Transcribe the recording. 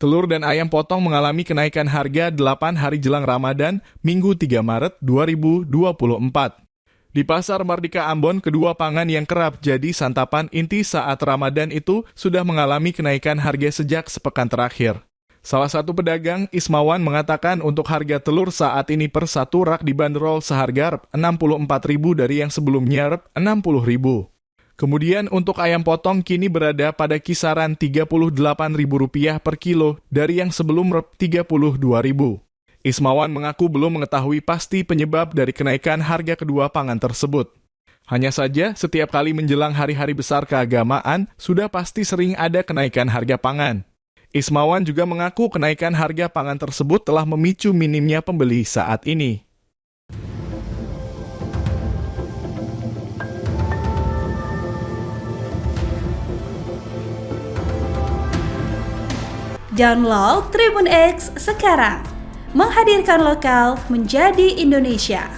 Telur dan ayam potong mengalami kenaikan harga 8 hari jelang Ramadan, Minggu 3 Maret 2024. Di Pasar Mardika Ambon, kedua pangan yang kerap jadi santapan inti saat Ramadan itu sudah mengalami kenaikan harga sejak sepekan terakhir. Salah satu pedagang, Ismawan, mengatakan untuk harga telur saat ini per satu rak dibanderol seharga Rp64.000 dari yang sebelumnya Rp60.000. Kemudian untuk ayam potong kini berada pada kisaran Rp38.000 per kilo dari yang sebelum Rp32.000. Ismawan mengaku belum mengetahui pasti penyebab dari kenaikan harga kedua pangan tersebut. Hanya saja, setiap kali menjelang hari-hari besar keagamaan, sudah pasti sering ada kenaikan harga pangan. Ismawan juga mengaku kenaikan harga pangan tersebut telah memicu minimnya pembeli saat ini. Download Tribun X sekarang, menghadirkan lokal menjadi Indonesia.